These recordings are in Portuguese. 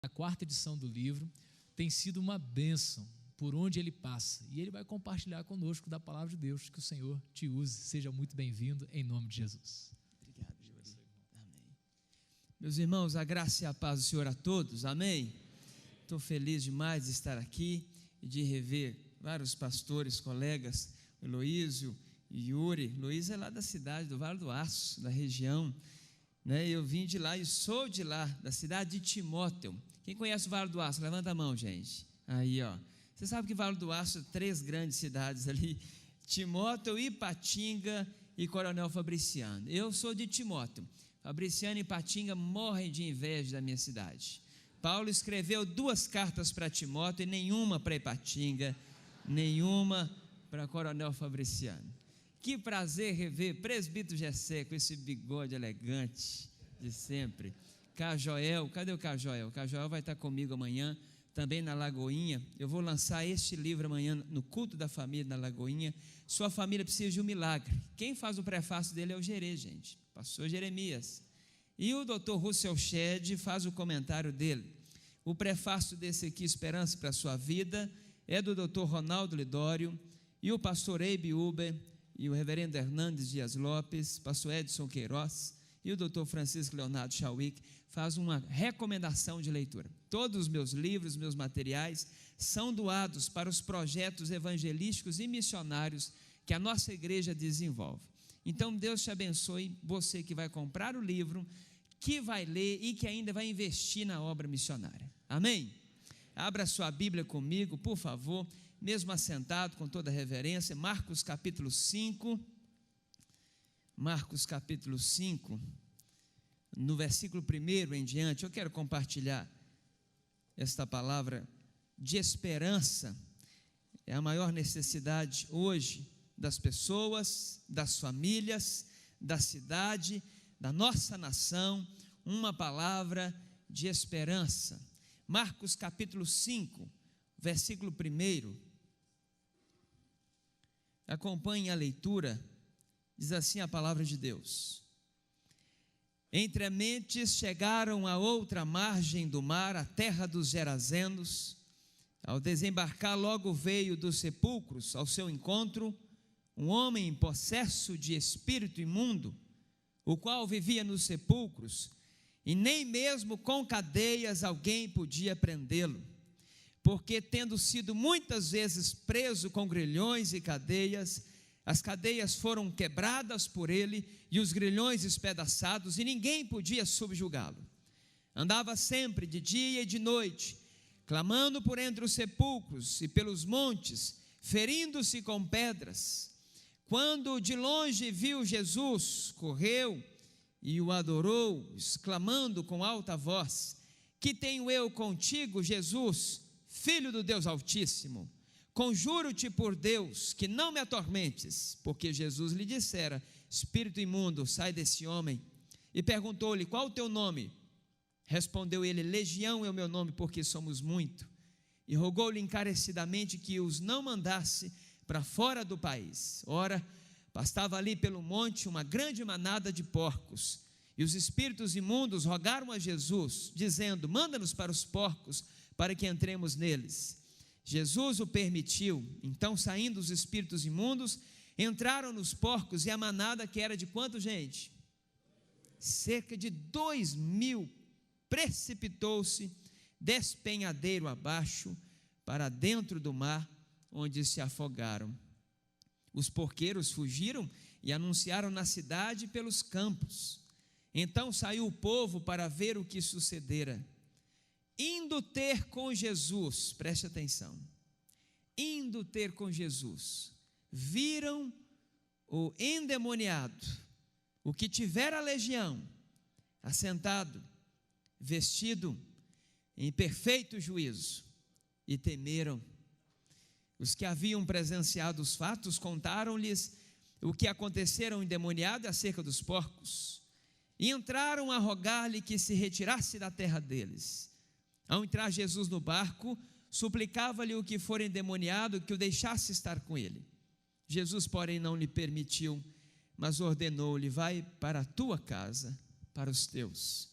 A quarta edição do livro tem sido uma bênção por onde ele passa, e ele vai compartilhar conosco da palavra de Deus. Que o Senhor te use. Seja muito bem-vindo, em nome de Jesus. Obrigado, Júlio. Amém. Meus irmãos, a graça e a paz do Senhor a todos, amém? Estou feliz demais de estar aqui e de rever vários pastores, colegas, Heloísio e Yuri. Heloísio é lá da cidade do Vale do Aço, da região, né? Eu vim de lá e sou de lá, da cidade de Timóteo. Quem conhece o Vale do Aço? Levanta a mão, gente. Aí, ó. Você sabe que Vale do Aço, 3 grandes cidades ali, Timóteo, Ipatinga e Coronel Fabriciano. Eu sou de Timóteo. Fabriciano e Ipatinga morrem de inveja da minha cidade. Paulo escreveu 2 cartas para Timóteo e nenhuma para Ipatinga, nenhuma para Coronel Fabriciano. Que prazer rever presbítero Gessé com esse bigode elegante de sempre. Cajoel, cadê o Cajoel? O Cajoel vai estar comigo amanhã, também na Lagoinha. Eu vou lançar este livro amanhã no culto da família na Lagoinha. Sua família precisa de um milagre. Quem faz o prefácio dele é o Gerê, gente, pastor Jeremias. E o Dr. Russell Shedd faz o comentário dele. O prefácio desse aqui, Esperança para a Sua Vida, é do Dr. Ronaldo Lidório, e o pastor Eibe Uber, e o reverendo Hernandes Dias Lopes, pastor Edson Queiroz, e o Dr. Francisco Leonardo Schauick faz uma recomendação de leitura. Todos os meus livros, meus materiais, são doados para os projetos evangelísticos e missionários que a nossa igreja desenvolve. Então, Deus te abençoe, você que vai comprar o livro, que vai ler e que ainda vai investir na obra missionária. Amém? Abra sua Bíblia comigo, por favor, mesmo assentado, com toda reverência, Marcos capítulo 5, Marcos capítulo 5, no versículo 1 em diante. Eu quero compartilhar esta palavra de esperança. É a maior necessidade hoje das pessoas, das famílias, da cidade, da nossa nação, uma palavra de esperança. Marcos capítulo 5, versículo 1. Acompanhe a leitura, diz assim a palavra de Deus. Entre mentes chegaram à outra margem do mar, a terra dos Gerazenos. Ao desembarcar, logo veio dos sepulcros ao seu encontro um homem possesso de espírito imundo, o qual vivia nos sepulcros, e nem mesmo com cadeias alguém podia prendê-lo, porque tendo sido muitas vezes preso com grilhões e cadeias, as cadeias foram quebradas por ele e os grilhões espedaçados, e ninguém podia subjugá-lo. Andava sempre de dia e de noite, clamando por entre os sepulcros e pelos montes, ferindo-se com pedras. Quando de longe viu Jesus, correu e o adorou, exclamando com alta voz: que tenho eu contigo, Jesus, Filho do Deus Altíssimo? Conjuro-te por Deus que não me atormentes. Porque Jesus lhe dissera: espírito imundo, sai desse homem. E perguntou-lhe: qual o teu nome? Respondeu ele: Legião é o meu nome, porque somos muito. E rogou-lhe encarecidamente que os não mandasse para fora do país. Ora, pastava ali pelo monte uma grande manada de porcos, e os espíritos imundos rogaram a Jesus, dizendo: manda-nos para os porcos, para que entremos neles. Jesus o permitiu. Então, saindo os espíritos imundos, entraram nos porcos, e a manada, que era de quanto, gente? Cerca de 2.000, precipitou-se despenhadeiro abaixo, para dentro do mar, onde se afogaram. Os porqueiros fugiram e anunciaram na cidade e pelos campos. Então saiu o povo para ver o que sucedera. Indo ter com Jesus, preste atenção, indo ter com Jesus, viram o endemoniado, o que tivera a legião, assentado, vestido em perfeito juízo, e temeram. Os que haviam presenciado os fatos contaram-lhes o que acontecera ao endemoniado acerca dos porcos, e entraram a rogar-lhe que se retirasse da terra deles. Ao entrar Jesus no barco, suplicava-lhe o que for endemoniado que o deixasse estar com ele. Jesus, porém, não lhe permitiu, mas ordenou-lhe: vai para a tua casa, para os teus.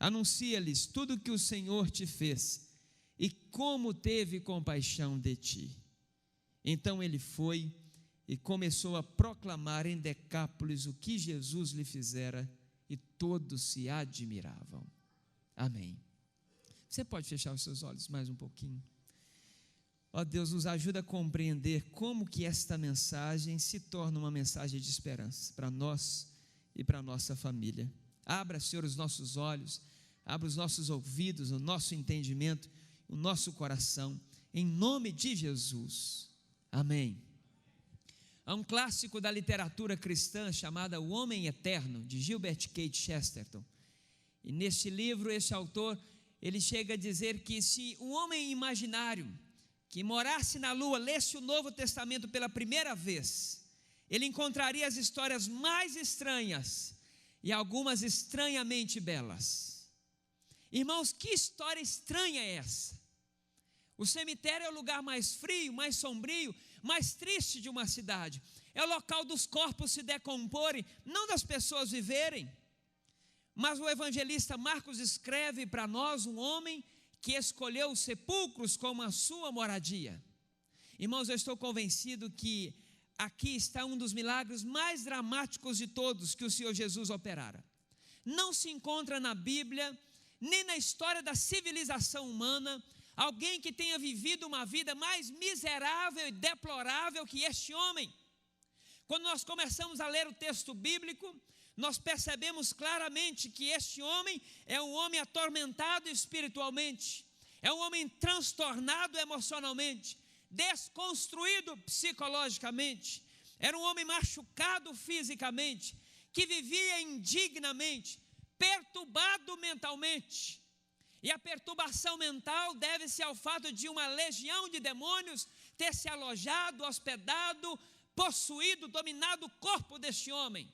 anuncia-lhes tudo o que o Senhor te fez e como teve compaixão de ti. Então ele foi e começou a proclamar em Decápolis o que Jesus lhe fizera, e todos se admiravam. Amém. Você pode fechar os seus olhos mais um pouquinho? Ó Deus, nos ajuda a compreender como que esta mensagem se torna uma mensagem de esperança para nós e para a nossa família. Abra, Senhor, os nossos olhos, abra os nossos ouvidos, o nosso entendimento, o nosso coração, em nome de Jesus. Amém. Há um clássico da literatura cristã chamado O Homem Eterno, de Gilbert K. Chesterton. E neste livro, esse autor, ele chega a dizer que se um homem imaginário que morasse na lua lesse o Novo Testamento pela primeira vez, ele encontraria as histórias mais estranhas e algumas estranhamente belas. Irmãos, que história estranha é essa? O cemitério é o lugar mais frio, mais sombrio, mais triste de uma cidade. É o local dos corpos se decomporem, não das pessoas viverem. Mas o evangelista Marcos escreve para nós um homem que escolheu os sepulcros como a sua moradia. Irmãos, eu estou convencido que aqui está um dos milagres mais dramáticos de todos que o Senhor Jesus operara. Não se encontra na Bíblia, nem na história da civilização humana, alguém que tenha vivido uma vida mais miserável e deplorável que este homem. Quando nós começamos a ler o texto bíblico, nós percebemos claramente que este homem é um homem atormentado espiritualmente, é um homem transtornado emocionalmente, desconstruído psicologicamente, era um homem machucado fisicamente, que vivia indignamente, perturbado mentalmente. E a perturbação mental deve-se ao fato de uma legião de demônios ter se alojado, hospedado, possuído, dominado o corpo deste homem.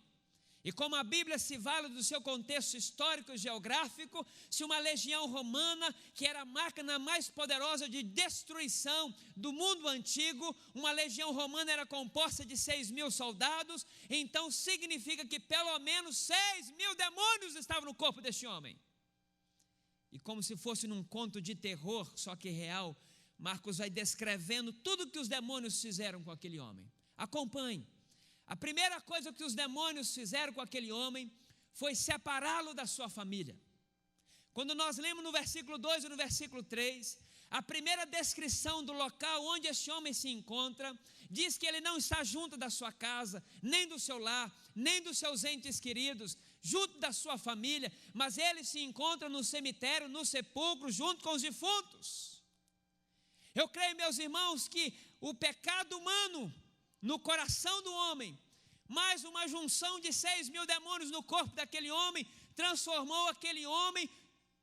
E como a Bíblia se vale do seu contexto histórico e geográfico, se uma legião romana, que era a máquina mais poderosa de destruição do mundo antigo, uma legião romana era composta de 6.000 soldados, então significa que pelo menos 6.000 demônios estavam no corpo deste homem. E como se fosse num conto de terror, só que real, Marcos vai descrevendo tudo o que os demônios fizeram com aquele homem. Acompanhe. A primeira coisa que os demônios fizeram com aquele homem foi separá-lo da sua família. Quando nós lemos no versículo 2 e no versículo 3, a primeira descrição do local onde este homem se encontra, diz que ele não está junto da sua casa, nem do seu lar, nem dos seus entes queridos, junto da sua família, mas ele se encontra no cemitério, no sepulcro, junto com os defuntos. Eu creio, meus irmãos, que o pecado humano no coração do homem, mais uma junção de 6.000 demônios no corpo daquele homem, transformou aquele homem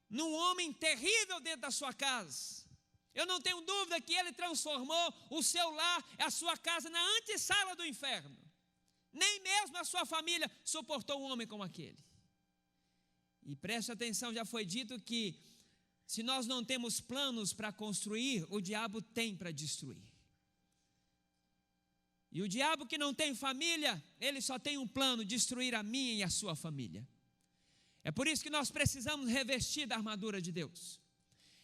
num homem terrível dentro da sua casa. Eu não tenho dúvida que ele transformou o seu lar, a sua casa, na antessala do inferno. Nem mesmo a sua família suportou um homem como aquele. E preste atenção, já foi dito que se nós não temos planos para construir, o diabo tem para destruir. E o diabo que não tem família, ele só tem um plano: destruir a minha e a sua família. É por isso que nós precisamos revestir da armadura de Deus.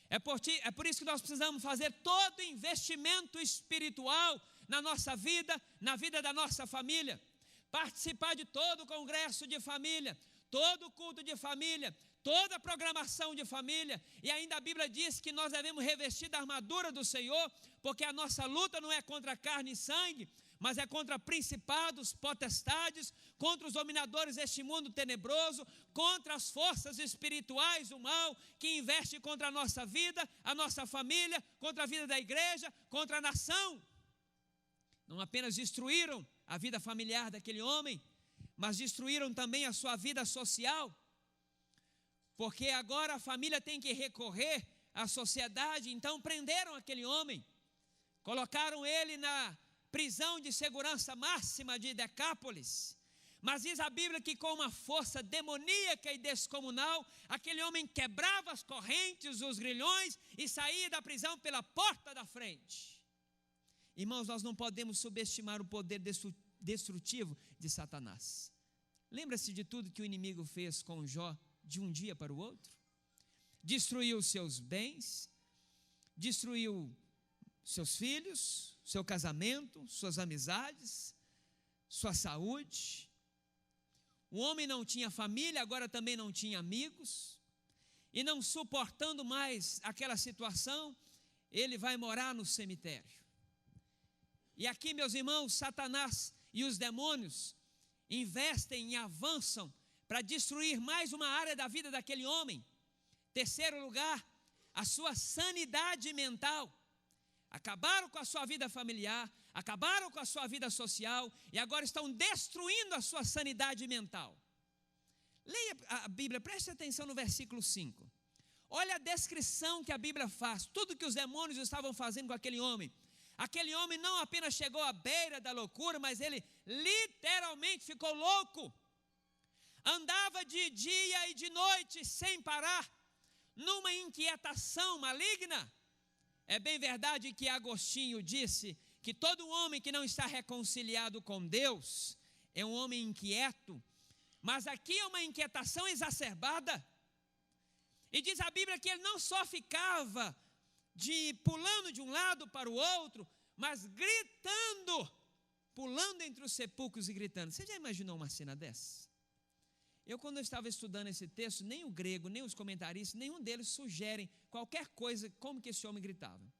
É por isso que nós precisamos fazer todo investimento espiritual na nossa vida, na vida da nossa família. Participar de todo o congresso de família, todo o culto de família, toda a programação de família. E ainda a Bíblia diz que nós devemos revestir da armadura do Senhor, porque a nossa luta não é contra carne e sangue, mas é contra principados, potestades, contra os dominadores deste mundo tenebroso, contra as forças espirituais do mal que investem contra a nossa vida, a nossa família, contra a vida da igreja, contra a nação. Não apenas destruíram a vida familiar daquele homem, mas destruíram também a sua vida social, porque agora a família tem que recorrer à sociedade. Então prenderam aquele homem, colocaram ele na prisão de segurança máxima de Decápolis. Mas diz a Bíblia que com uma força demoníaca e descomunal, aquele homem quebrava as correntes, os grilhões e saía da prisão pela porta da frente. Irmãos, nós não podemos subestimar o poder destrutivo de Satanás. Lembra-se de tudo que o inimigo fez com Jó de um dia para o outro? destruiu seus bens, destruiu seus filhos, seu casamento, suas amizades, sua saúde. O homem não tinha família, agora também não tinha amigos, e não suportando mais aquela situação, ele vai morar no cemitério. E aqui, meus irmãos, Satanás e os demônios investem e avançam para destruir mais uma área da vida daquele homem. Terceiro lugar, a sua sanidade mental. Acabaram com a sua vida familiar, acabaram com a sua vida social e agora estão destruindo a sua sanidade mental. Leia a Bíblia, preste atenção no versículo 5. Olha a descrição que a Bíblia faz, tudo que os demônios estavam fazendo com aquele homem. Aquele homem não apenas chegou à beira da loucura, mas ele literalmente ficou louco. Andava de dia e de noite sem parar, numa inquietação maligna. É bem verdade que Agostinho disse que todo homem que não está reconciliado com Deus é um homem inquieto, mas aqui é uma inquietação exacerbada. E diz a Bíblia que ele não só ficava pulando de um lado para o outro, mas gritando, pulando entre os sepulcros e gritando. Você já imaginou uma cena dessa? Eu, quando eu estava estudando esse texto, nem o grego, nem os comentaristas, nenhum deles sugerem qualquer coisa como que esse homem gritava.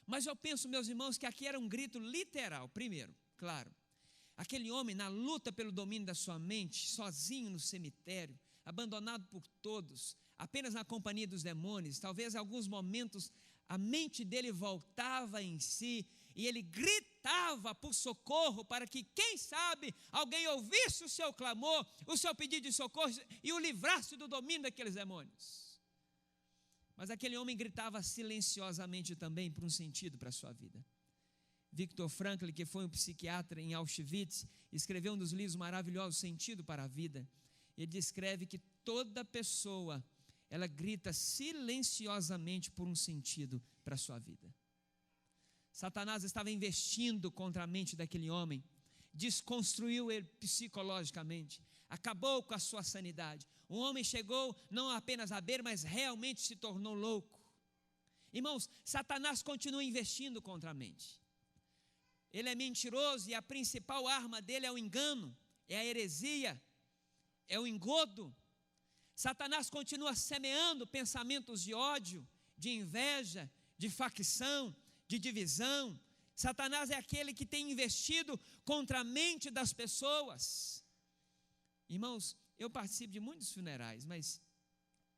Mas eu penso, meus irmãos, que aqui era um grito literal. Primeiro, claro, aquele homem na luta pelo domínio da sua mente, sozinho no cemitério, abandonado por todos, apenas na companhia dos demônios, talvez em alguns momentos a mente dele voltava em si e ele gritava por socorro para que, quem sabe, alguém ouvisse o seu clamor, o seu pedido de socorro e o livrasse do domínio daqueles demônios. Mas aquele homem gritava silenciosamente também por um sentido para a sua vida. Viktor Frankl, que foi um psiquiatra em Auschwitz, escreveu um dos livros maravilhosos, Sentido para a Vida. Ele descreve que toda pessoa, ela grita silenciosamente por um sentido para a sua vida. Satanás estava investindo contra a mente daquele homem, desconstruiu ele psicologicamente, acabou com a sua sanidade. Um homem chegou não apenas à beira, mas realmente se tornou louco. Irmãos, Satanás continua investindo contra a mente. Ele é mentiroso e a principal arma dele é o engano, é a heresia, é o engodo. Satanás continua semeando pensamentos de ódio, de inveja, de facção, de divisão. Satanás é aquele que tem investido contra a mente das pessoas. Irmãos, eu participo de muitos funerais, mas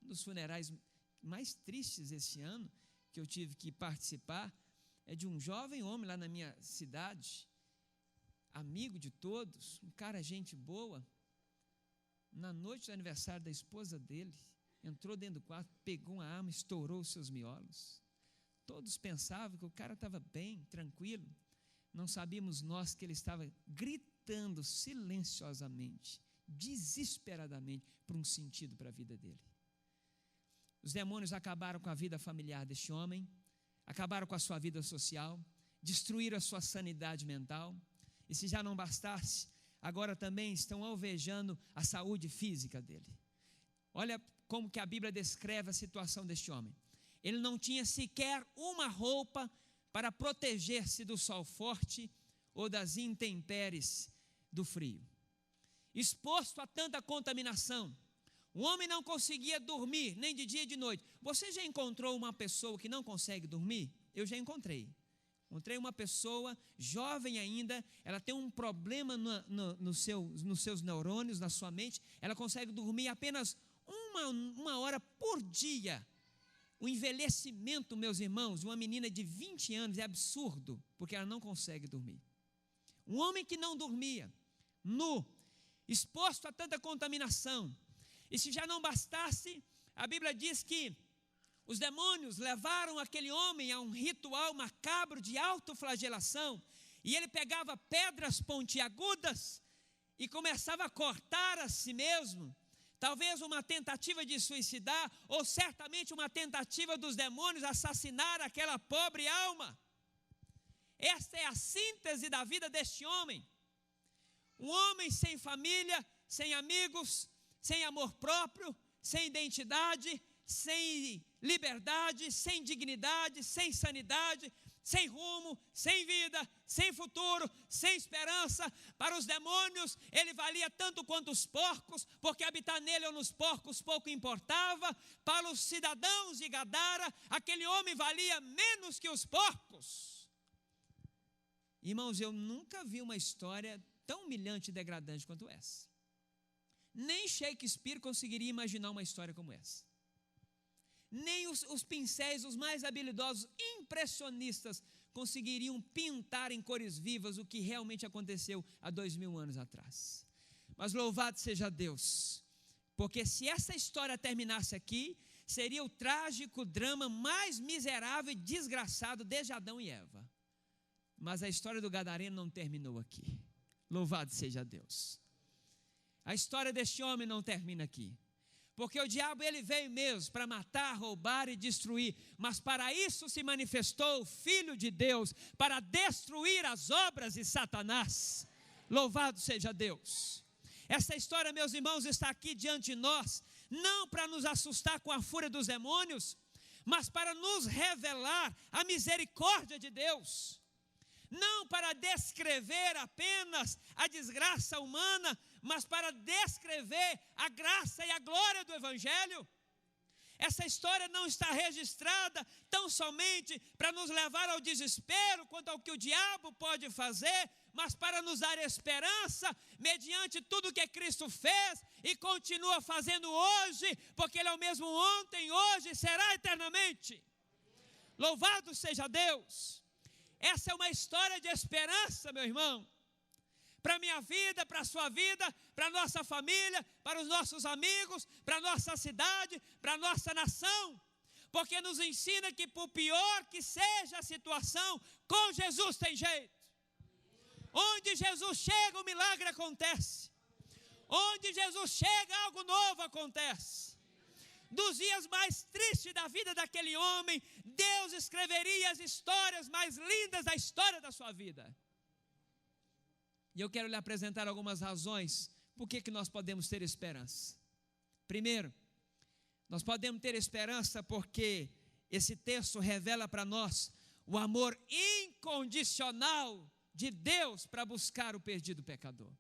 um dos funerais mais tristes esse ano que eu tive que participar é de um jovem homem lá na minha cidade, amigo de todos, um cara gente boa. Na noite do aniversário da esposa dele, entrou dentro do quarto, pegou uma arma, estourou os seus miolos. Todos pensavam que o cara estava bem, tranquilo. Não sabíamos nós que ele estava gritando silenciosamente, desesperadamente, por um sentido para a vida dele. Os demônios acabaram com a vida familiar deste homem, acabaram com a sua vida social, destruíram a sua sanidade mental, e se já não bastasse, agora também estão alvejando a saúde física dele. Olha como que a Bíblia descreve a situação deste homem. Ele não tinha sequer uma roupa para proteger-se do sol forte ou das intempéries do frio. Exposto a tanta contaminação, o homem não conseguia dormir, nem de dia e de noite. Você já encontrou uma pessoa que não consegue dormir? Eu já encontrei. Encontrei uma pessoa, jovem ainda, ela tem um problema nos seus neurônios, na sua mente, ela consegue dormir apenas uma hora por dia. O envelhecimento, meus irmãos, de uma menina de 20 anos é absurdo, porque ela não consegue dormir. Um homem que não dormia, nu, exposto a tanta contaminação, e se já não bastasse, a Bíblia diz que os demônios levaram aquele homem a um ritual macabro de autoflagelação, e ele pegava pedras pontiagudas e começava a cortar a si mesmo, talvez uma tentativa de suicidar, ou certamente uma tentativa dos demônios assassinar aquela pobre alma. Esta é a síntese da vida deste homem. Um homem sem família, sem amigos, sem amor próprio, sem identidade, sem liberdade, sem dignidade, sem sanidade, sem rumo, sem vida, sem futuro, sem esperança. Para os demônios, ele valia tanto quanto os porcos, porque habitar nele ou nos porcos pouco importava. Para os cidadãos de Gadara, aquele homem valia menos que os porcos. Irmãos, eu nunca vi uma história tão humilhante e degradante quanto essa. Nem Shakespeare conseguiria imaginar uma história como essa. Nem os pincéis, os mais habilidosos, impressionistas, conseguiriam pintar em cores vivas o que realmente aconteceu há 2000 anos atrás. Mas louvado seja Deus, porque se essa história terminasse aqui, seria o trágico drama mais miserável e desgraçado desde Adão e Eva. Mas a história do gadareno não terminou aqui. Louvado seja Deus. A história deste homem não termina aqui. Porque o diabo ele veio mesmo para matar, roubar e destruir, mas para isso se manifestou o Filho de Deus, para destruir as obras de Satanás. Louvado seja Deus. Essa história, meus irmãos, está aqui diante de nós, não para nos assustar com a fúria dos demônios, mas para nos revelar a misericórdia de Deus. Não para descrever apenas a desgraça humana, mas para descrever a graça e a glória do Evangelho. Essa história não está registrada tão somente para nos levar ao desespero quanto ao que o diabo pode fazer, mas para nos dar esperança mediante tudo que Cristo fez e continua fazendo hoje, porque Ele é o mesmo ontem, hoje e será eternamente. Louvado seja Deus. Essa é uma história de esperança, meu irmão, para a minha vida, para a sua vida, para a nossa família, para os nossos amigos, para a nossa cidade, para a nossa nação, porque nos ensina que por pior que seja a situação, com Jesus tem jeito. Onde Jesus chega, o milagre acontece. Onde Jesus chega, algo novo acontece. Dos dias mais tristes da vida daquele homem, Deus escreveria as histórias mais lindas da história da sua vida. E eu quero lhe apresentar algumas razões por que nós podemos ter esperança. Primeiro, nós podemos ter esperança porque esse texto revela para nós o amor incondicional de Deus para buscar o perdido pecador.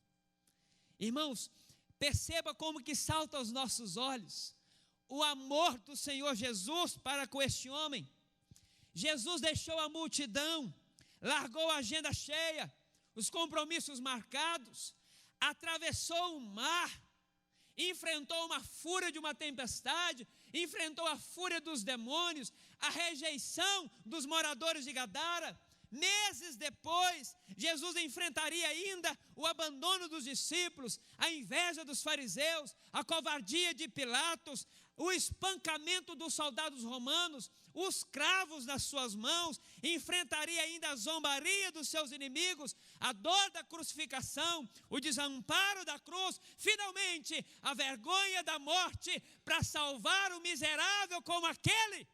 Irmãos, perceba como que salta aos nossos olhos o amor do Senhor Jesus para com este homem. Jesus deixou a multidão, largou a agenda cheia, os compromissos marcados, atravessou o mar, enfrentou uma fúria de uma tempestade, enfrentou a fúria dos demônios, a rejeição dos moradores de Gadara. Meses depois, Jesus enfrentaria ainda o abandono dos discípulos, a inveja dos fariseus, a covardia de Pilatos, o espancamento dos soldados romanos, os cravos nas suas mãos, enfrentaria ainda a zombaria dos seus inimigos, a dor da crucificação, o desamparo da cruz, finalmente a vergonha da morte para salvar o miserável como aquele.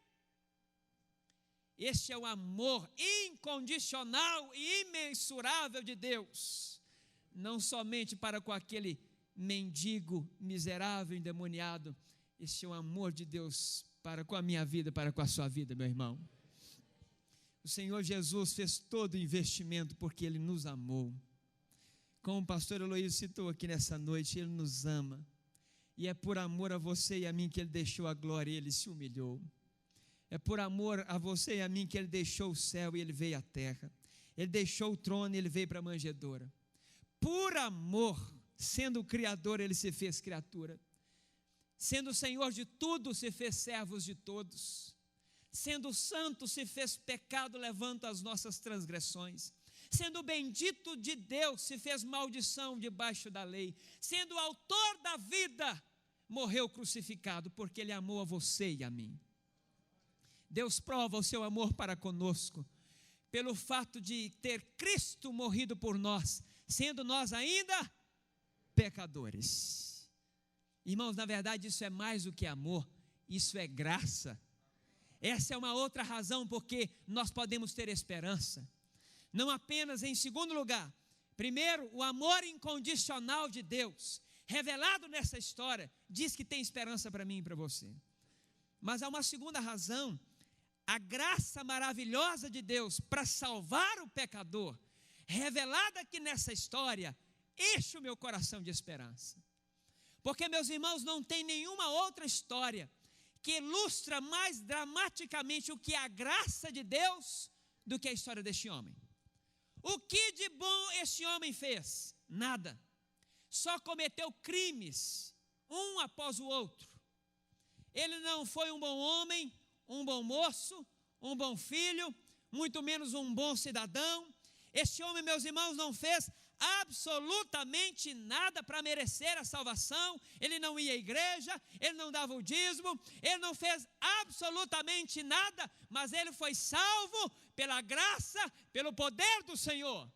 Este é o amor incondicional e imensurável de Deus, não somente para com aquele mendigo miserável, endemoniado. Este é o amor de Deus para com a minha vida, para com a sua vida, meu irmão. O Senhor Jesus fez todo o investimento porque Ele nos amou. Como o pastor Eloísio citou aqui nessa noite, Ele nos ama. E é por amor a você e a mim que Ele deixou a glória e Ele se humilhou. É por amor a você e a mim que Ele deixou o céu e Ele veio à terra. Ele deixou o trono e Ele veio para a manjedoura. Por amor, sendo o Criador, Ele se fez criatura. Sendo o Senhor de tudo, se fez servos de todos. Sendo santo, se fez pecado, levando as nossas transgressões. Sendo bendito de Deus, se fez maldição debaixo da lei. Sendo o autor da vida, morreu crucificado, porque Ele amou a você e a mim. Deus prova o seu amor para conosco, pelo fato de ter Cristo morrido por nós, sendo nós ainda pecadores. Irmãos, na verdade isso é mais do que amor, isso é graça. Essa é uma outra razão porque nós podemos ter esperança. Não apenas em segundo lugar, primeiro, o amor incondicional de Deus, revelado nessa história, diz que tem esperança para mim e para você. Mas há uma segunda razão, a graça maravilhosa de Deus para salvar o pecador, revelada aqui nessa história, enche o meu coração de esperança. Porque, meus irmãos, não tem nenhuma outra história que ilustra mais dramaticamente o que é a graça de Deus do que a história deste homem. O que de bom este homem fez? Nada. Só cometeu crimes, um após o outro. Ele não foi um bom homem, um bom moço, um bom filho, muito menos um bom cidadão. Este homem, meus irmãos, não fez absolutamente nada para merecer a salvação. Ele não ia à igreja, ele não dava o dízimo, ele não fez absolutamente nada, mas ele foi salvo pela graça, pelo poder do Senhor.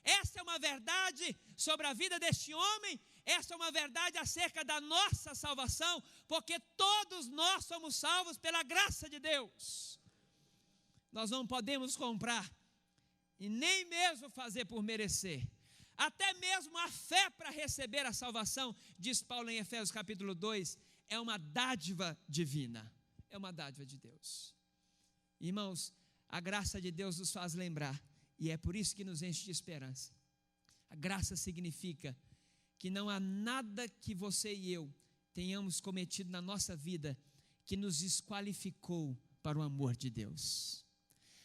Essa é uma verdade sobre a vida deste homem, essa é uma verdade acerca da nossa salvação, porque todos nós somos salvos pela graça de Deus. Nós não podemos comprar e nem mesmo fazer por merecer. Até mesmo a fé para receber a salvação, diz Paulo em Efésios capítulo 2, é uma dádiva divina, é uma dádiva de Deus. Irmãos, a graça de Deus nos faz lembrar, e é por isso que nos enche de esperança. A graça significa que não há nada que você e eu tenhamos cometido na nossa vida que nos desqualificou para o amor de Deus.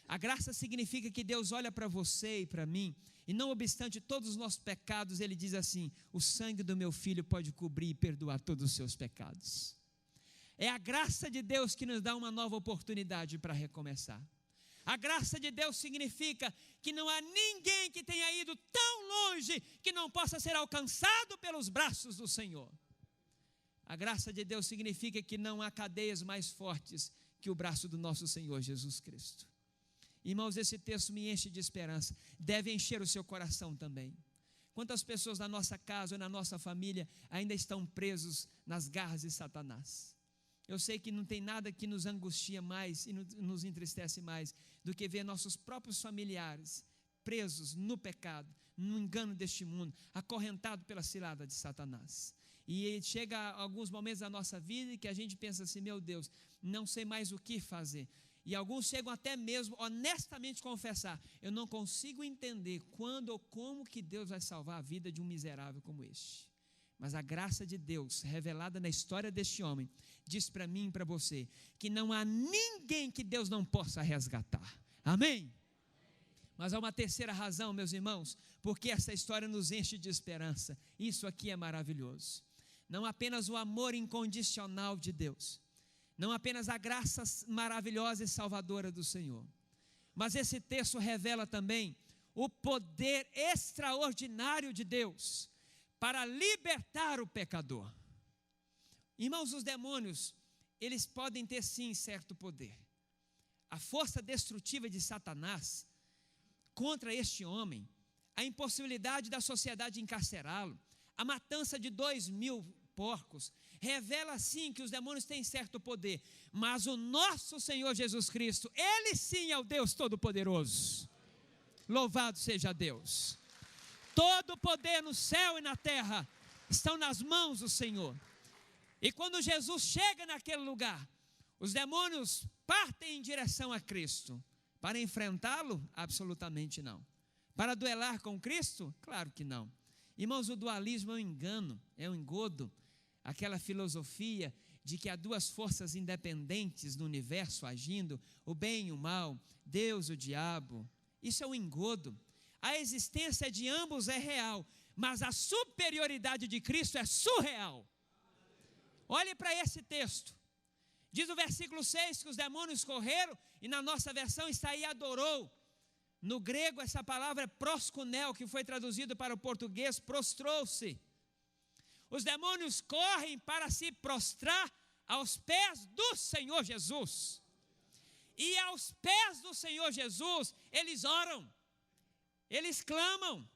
A graça significa que Deus olha para você e para mim, e não obstante todos os nossos pecados, Ele diz assim: o sangue do meu filho pode cobrir e perdoar todos os seus pecados. É a graça de Deus que nos dá uma nova oportunidade para recomeçar. A graça de Deus significa que não há ninguém que tenha ido tão longe que não possa ser alcançado pelos braços do Senhor. A graça de Deus significa que não há cadeias mais fortes que o braço do nosso Senhor Jesus Cristo. Irmãos, esse texto me enche de esperança, deve encher o seu coração também. Quantas pessoas na nossa casa ou na nossa família ainda estão presos nas garras de Satanás? Eu sei que não tem nada que nos angustia mais e nos entristece mais do que ver nossos próprios familiares presos no pecado, no engano deste mundo, acorrentado pela cilada de Satanás. E chega a alguns momentos da nossa vida em que a gente pensa assim: meu Deus, não sei mais o que fazer. E alguns chegam até mesmo honestamente confessar: eu não consigo entender quando ou como que Deus vai salvar a vida de um miserável como este. Mas a graça de Deus, revelada na história deste homem, diz para mim e para você, que não há ninguém que Deus não possa resgatar. Amém? Mas há uma terceira razão, meus irmãos, porque essa história nos enche de esperança. Isso aqui é maravilhoso. Não apenas o amor incondicional de Deus, não apenas a graça maravilhosa e salvadora do Senhor, mas esse texto revela também o poder extraordinário de Deus para libertar o pecador. Irmãos, os demônios, eles podem ter sim certo poder. A força destrutiva de Satanás contra este homem, a impossibilidade da sociedade encarcerá-lo, a matança de 2.000 porcos, revela sim que os demônios têm certo poder, mas o nosso Senhor Jesus Cristo, Ele sim é o Deus Todo-Poderoso. Louvado seja Deus. Todo o poder no céu e na terra estão nas mãos do Senhor. E quando Jesus chega naquele lugar, os demônios partem em direção a Cristo. Para enfrentá-lo? Absolutamente não. Para duelar com Cristo? Claro que não. Irmãos, o dualismo é um engano, é um engodo. Aquela filosofia de que há duas forças independentes no universo agindo, o bem e o mal, Deus e o diabo. Isso é um engodo. A existência de ambos é real, mas a superioridade de Cristo é surreal. Olhe para esse texto. Diz o versículo 6 que os demônios correram, e na nossa versão está aí adorou. No grego essa palavra é proskuneo, que foi traduzido para o português prostrou-se. Os demônios correm para se prostrar aos pés do Senhor Jesus. E aos pés do Senhor Jesus eles oram. Eles clamam,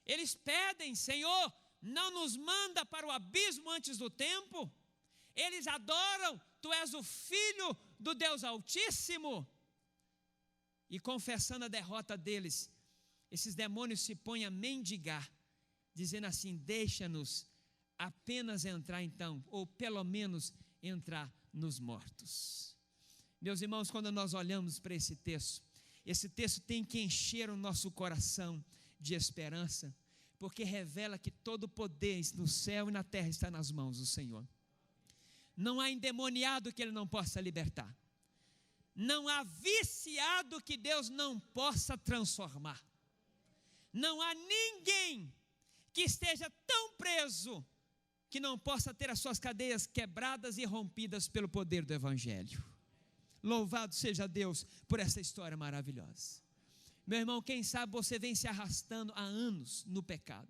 eles pedem: Senhor, não nos manda para o abismo antes do tempo. Eles adoram: Tu és o Filho do Deus Altíssimo. E confessando a derrota deles, esses demônios se põem a mendigar, dizendo assim: deixa-nos apenas entrar então, ou pelo menos entrar nos mortos. Meus irmãos, quando nós olhamos para esse texto tem que encher o nosso coração de esperança, porque revela que todo o poder no céu e na terra está nas mãos do Senhor. Não há endemoniado que Ele não possa libertar. Não há viciado que Deus não possa transformar. Não há ninguém que esteja tão preso que não possa ter as suas cadeias quebradas e rompidas pelo poder do Evangelho. Louvado seja Deus por essa história maravilhosa. Meu irmão, quem sabe você vem se arrastando há anos no pecado.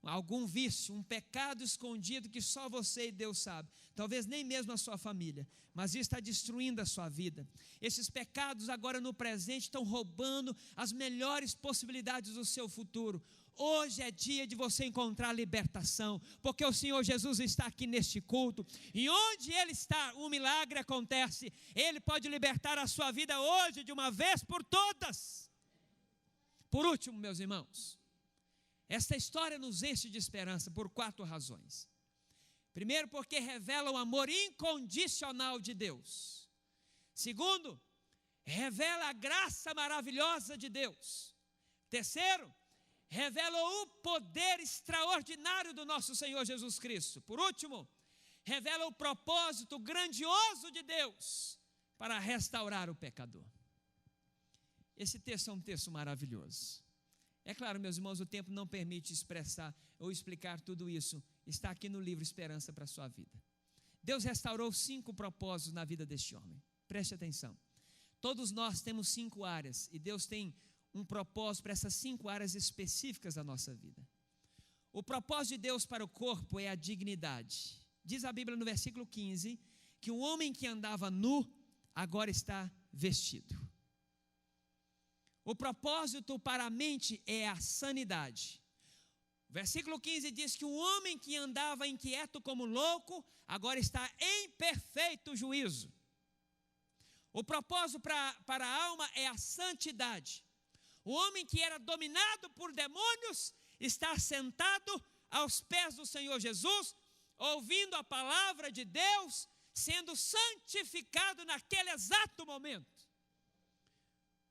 Algum vício, um pecado escondido que só você e Deus sabe. Talvez nem mesmo a sua família, mas isso está destruindo a sua vida. Esses pecados agora no presente estão roubando as melhores possibilidades do seu futuro. Hoje é dia de você encontrar libertação, porque o Senhor Jesus está aqui neste culto, e onde Ele está, um milagre acontece. Ele pode libertar a sua vida hoje de uma vez por todas. Por último, meus irmãos, esta história nos enche de esperança por 4 razões. Primeiro, porque revela o amor incondicional de Deus. Segundo, revela a graça maravilhosa de Deus. Terceiro, revela o poder extraordinário do nosso Senhor Jesus Cristo. Por último, revela o propósito grandioso de Deus para restaurar o pecador. Esse texto é um texto maravilhoso. É claro, meus irmãos, o tempo não permite expressar ou explicar tudo isso. Está aqui no livro Esperança para a sua vida. Deus restaurou 5 propósitos na vida deste homem. Preste atenção. Todos nós temos 5 áreas e Deus tem um propósito para essas 5 áreas específicas da nossa vida. O propósito de Deus para o corpo é a dignidade. Diz a Bíblia no versículo 15 que o homem que andava nu agora está vestido. O propósito para a mente é a sanidade. O versículo 15 diz que o homem que andava inquieto como louco, agora está em perfeito juízo. O propósito para a alma é a santidade. O homem que era dominado por demônios, está sentado aos pés do Senhor Jesus, ouvindo a palavra de Deus, sendo santificado naquele exato momento.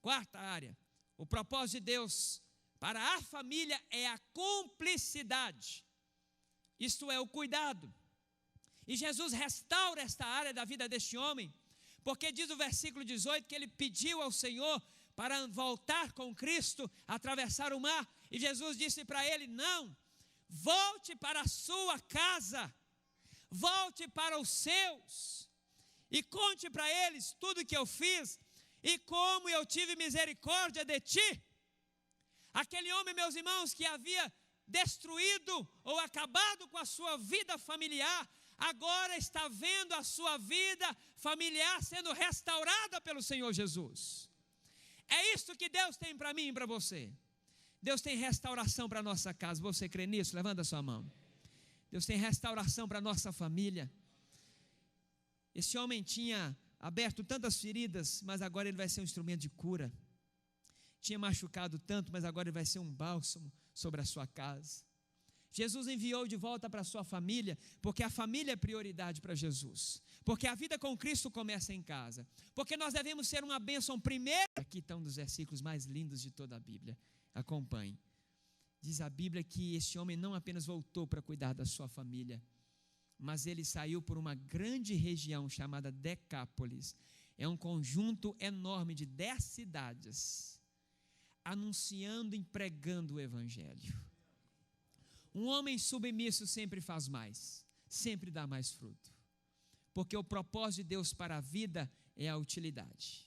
4ª área. O propósito de Deus para a família é a cumplicidade, isto é, o cuidado. E Jesus restaura esta área da vida deste homem, porque diz o versículo 18 que ele pediu ao Senhor para voltar com Cristo, atravessar o mar, e Jesus disse para ele: não, volte para a sua casa, volte para os seus, e conte para eles tudo que eu fiz, e como eu tive misericórdia de ti. Aquele homem, meus irmãos, que havia destruído ou acabado com a sua vida familiar, agora está vendo a sua vida familiar sendo restaurada pelo Senhor Jesus. É isso que Deus tem para mim e para você. Deus tem restauração para a nossa casa. Você crê nisso? Levanta a sua mão. Deus tem restauração para a nossa família. Esse homem tinha aberto tantas feridas, mas agora ele vai ser um instrumento de cura. Tinha machucado tanto, mas agora ele vai ser um bálsamo sobre a sua casa. Jesus enviou de volta para a sua família, porque a família é prioridade para Jesus. Porque a vida com Cristo começa em casa. Porque nós devemos ser uma bênção primeiro. Aqui estão um dos versículos mais lindos de toda a Bíblia. Acompanhe. Diz a Bíblia que este homem não apenas voltou para cuidar da sua família, mas ele saiu por uma grande região chamada Decápolis. É um conjunto enorme de 10 cidades, anunciando e pregando o Evangelho. Um homem submisso sempre faz mais, sempre dá mais fruto, porque o propósito de Deus para a vida é a utilidade.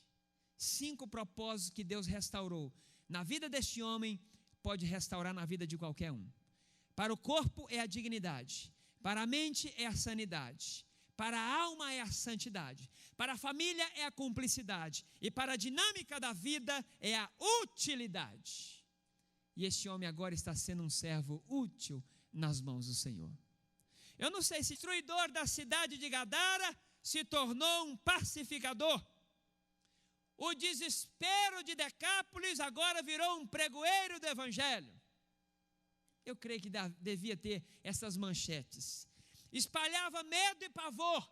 5 propósitos que Deus restaurou na vida deste homem, pode restaurar na vida de qualquer um. Para o corpo é a dignidade, para a mente é a sanidade, para a alma é a santidade, para a família é a cumplicidade, e para a dinâmica da vida é a utilidade. E este homem agora está sendo um servo útil nas mãos do Senhor. Eu não sei se o destruidor da cidade de Gadara se tornou um pacificador. O desespero de Decápolis agora virou um pregoeiro do Evangelho. Eu creio que devia ter essas manchetes. Espalhava medo e pavor.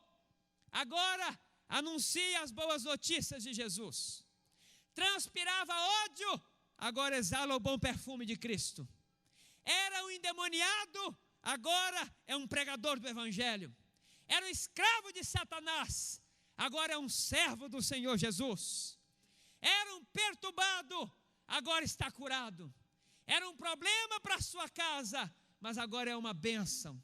agora anuncia as boas notícias de Jesus. Transpirava ódio, agora exala o bom perfume de Cristo. Era um endemoniado, agora é um pregador do Evangelho. Era um escravo de Satanás, agora é um servo do Senhor Jesus. Era um perturbado, agora está curado. Era um problema para a sua casa, mas agora é uma bênção.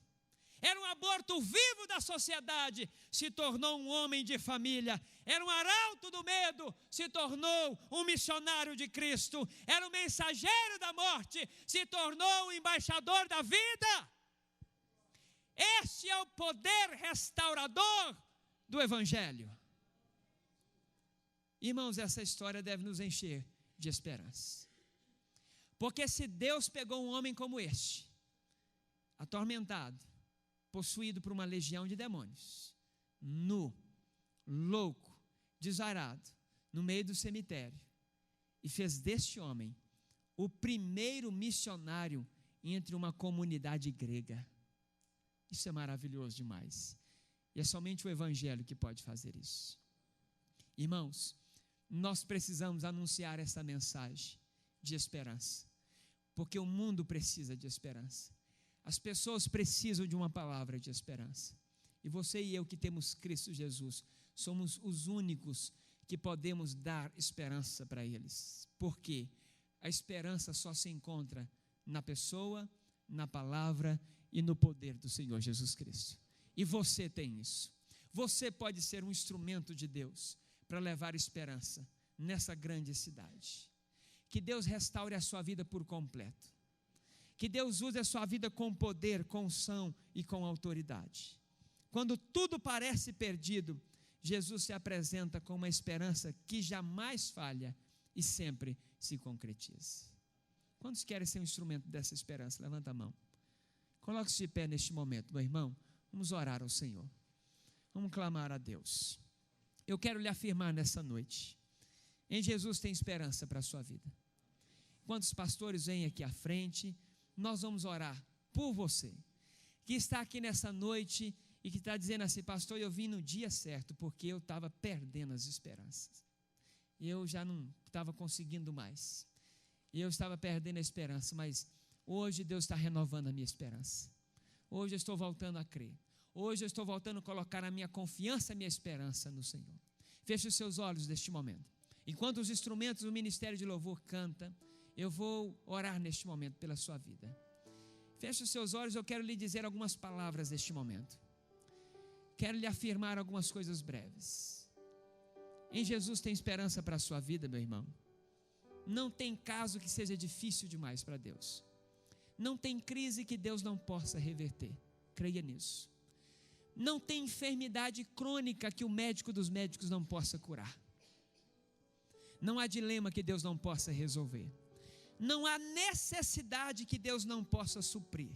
Era um aborto vivo da sociedade, se tornou um homem de família. Era um arauto do medo, se tornou um missionário de Cristo. Era um mensageiro da morte, se tornou um embaixador da vida. Este é o poder restaurador do Evangelho. Irmãos, essa história deve nos encher de esperança. Porque se Deus pegou um homem como este, atormentado, possuído por uma legião de demônios, nu, louco, desvairado, no meio do cemitério, e fez deste homem o primeiro missionário entre uma comunidade grega. Isso é maravilhoso demais. E é somente o Evangelho que pode fazer isso. Irmãos, nós precisamos anunciar essa mensagem de esperança, porque o mundo precisa de esperança. As pessoas precisam de uma palavra de esperança. E você e eu que temos Cristo Jesus, somos os únicos que podemos dar esperança para eles. Por quê? A esperança só se encontra na pessoa, na palavra e no poder do Senhor Jesus Cristo. E você tem isso. Você pode ser um instrumento de Deus para levar esperança nessa grande cidade. Que Deus restaure a sua vida por completo. Que Deus use a sua vida com poder, com unção e com autoridade. Quando tudo parece perdido, Jesus se apresenta com uma esperança que jamais falha e sempre se concretiza. Quantos querem ser um instrumento dessa esperança? Levanta a mão. Coloque-se de pé neste momento, meu irmão. Vamos orar ao Senhor. Vamos clamar a Deus. Eu quero lhe afirmar nessa noite, em Jesus tem esperança para a sua vida. Quando os pastores vêm aqui à frente, nós vamos orar por você, que está aqui nessa noite e que está dizendo assim: pastor, eu vim no dia certo, porque eu estava perdendo as esperanças. Eu já não estava conseguindo mais. Eu estava perdendo a esperança, mas hoje Deus está renovando a minha esperança. Hoje eu estou voltando a crer. Hoje eu estou voltando a colocar a minha confiança, a minha esperança no Senhor. Feche os seus olhos neste momento. Enquanto os instrumentos do Ministério de Louvor cantam, eu vou orar neste momento pela sua vida. Feche os seus olhos, eu quero lhe dizer algumas palavras neste momento. Quero lhe afirmar algumas coisas breves. Em Jesus tem esperança para a sua vida, meu irmão. Não tem caso que seja difícil demais para Deus. Não tem crise que Deus não possa reverter. Creia nisso. Não tem enfermidade crônica que o médico dos médicos não possa curar. Não há dilema que Deus não possa resolver. Não há necessidade que Deus não possa suprir.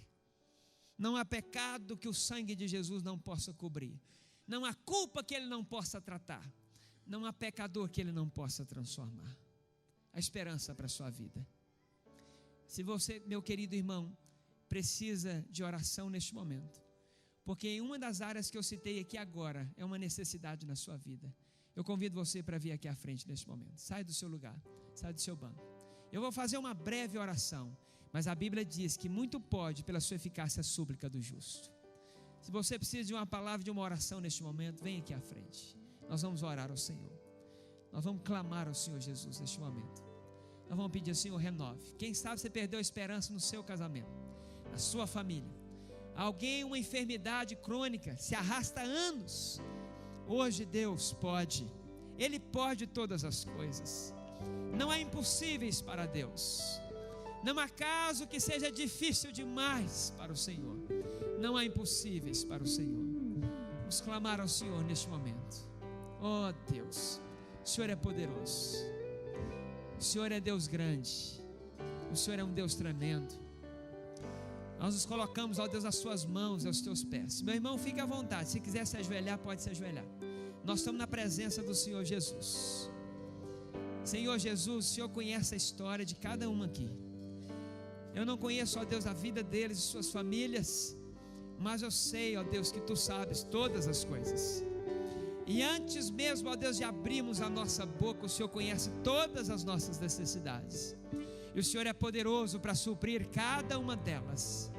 Não há pecado que o sangue de Jesus não possa cobrir. Não há culpa que Ele não possa tratar. Não há pecador que Ele não possa transformar. A esperança para a sua vida. Se você, meu querido irmão, precisa de oração neste momento, porque em uma das áreas que eu citei aqui agora é uma necessidade na sua vida, eu convido você para vir aqui à frente neste momento. Sai do seu lugar, sai do seu banco. Eu vou fazer uma breve oração, mas a Bíblia diz que muito pode pela sua eficácia súplica do justo. Se você precisa de uma palavra, de uma oração neste momento, vem aqui à frente. Nós vamos orar ao Senhor. Nós vamos clamar ao Senhor Jesus neste momento. Nós vamos pedir ao Senhor, renove. Quem sabe você perdeu a esperança no seu casamento, na sua família. Alguém, uma enfermidade crônica, se arrasta há anos. Hoje Deus pode. Ele pode todas as coisas. Não há impossíveis para Deus. Não há caso que seja difícil demais para o Senhor. Não há impossíveis para o Senhor. Vamos clamar ao Senhor neste momento. Oh Deus, o Senhor é poderoso. O Senhor é Deus grande. O Senhor é um Deus tremendo. Nós nos colocamos, ó Deus, nas suas mãos e aos teus pés. Meu irmão, fique à vontade. Se quiser se ajoelhar, pode se ajoelhar. Nós estamos na presença do Senhor Jesus. Senhor Jesus, o Senhor conhece a história de cada um aqui. Eu não conheço, ó Deus, a vida deles e suas famílias, mas eu sei, ó Deus, que Tu sabes todas as coisas. E antes mesmo, ó Deus, de abrirmos a nossa boca, o Senhor conhece todas as nossas necessidades. E o Senhor é poderoso para suprir cada uma delas.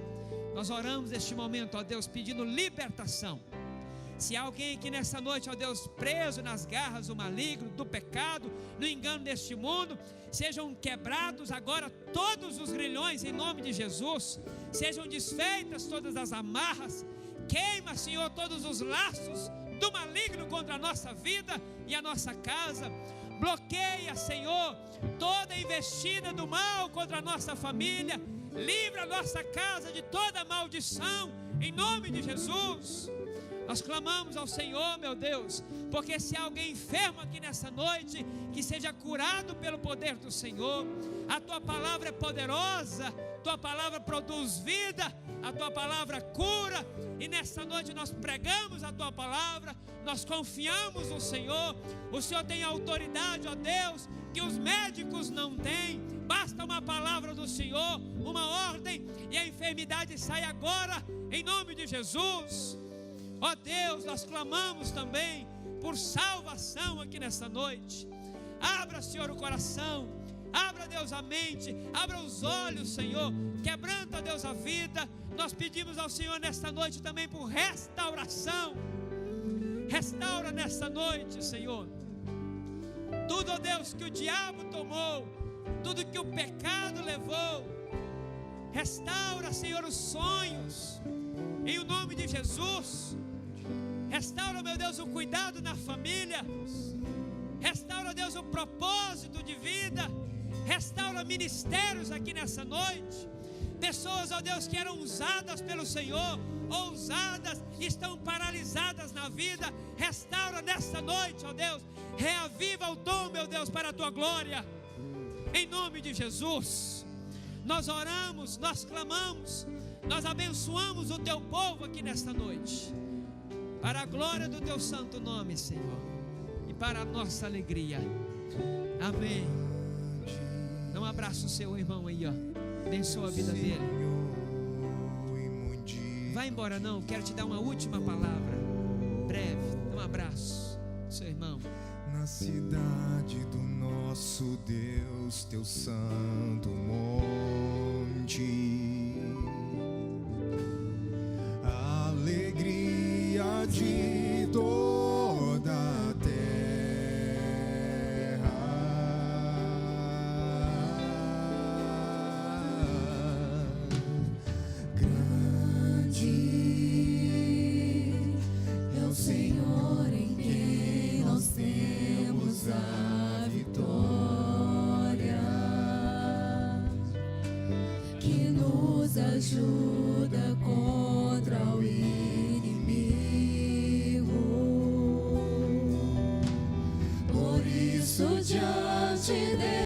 Nós oramos neste momento, ó Deus, pedindo libertação. Se há alguém aqui nessa noite, ó Deus, preso nas garras do maligno, do pecado, no engano deste mundo, sejam quebrados agora todos os grilhões em nome de Jesus. Sejam desfeitas todas as amarras. Queima, Senhor, todos os laços do maligno contra a nossa vida e a nossa casa. Bloqueia, Senhor, toda investida do mal contra a nossa família. Livra a nossa casa de toda maldição, em nome de Jesus. Nós clamamos ao Senhor, meu Deus, porque se há alguém enfermo aqui nessa noite, que seja curado pelo poder do Senhor. A Tua palavra é poderosa, Tua palavra produz vida, a Tua palavra cura. E nessa noite nós pregamos a Tua palavra, nós confiamos no Senhor. O Senhor tem autoridade, ó Deus, que os médicos não têm. Basta uma palavra do Senhor, uma ordem, e a enfermidade sai agora, em nome de Jesus. Ó Deus, nós clamamos também por salvação aqui nessa noite. Abra, Senhor, o coração, abra, Deus, a mente, abra os olhos, Senhor, quebranta, Deus, a vida. Nós pedimos ao Senhor nesta noite também por restauração. Restaura nessa noite, Senhor, tudo, ó Deus, que o diabo tomou, tudo que o pecado levou. Restaura, Senhor, os sonhos, em o nome de Jesus. Restaura, meu Deus, o cuidado na família. Restaura, Deus, o propósito de vida. Restaura ministérios aqui nessa noite. Pessoas, ó Deus, que eram usadas pelo Senhor, ousadas, estão paralisadas na vida. Restaura nessa noite, ó Deus. Reaviva o dom, meu Deus, para a Tua glória. Em nome de Jesus, nós oramos, nós clamamos, nós abençoamos o Teu povo aqui nesta noite, para a glória do Teu santo nome, Senhor, e para a nossa alegria. Amém. Dá um abraço ao seu irmão aí, ó. Abençoa a vida dele. Vai embora não, quero te dar uma última palavra, breve. Dá um abraço, seu irmão. Na cidade do nosso Deus, Teu santo monte, a alegria de toda a terra, grande é o Senhor em quem nós temos a vitória, que nos ajuda contra o inimigo. Por isso diante dele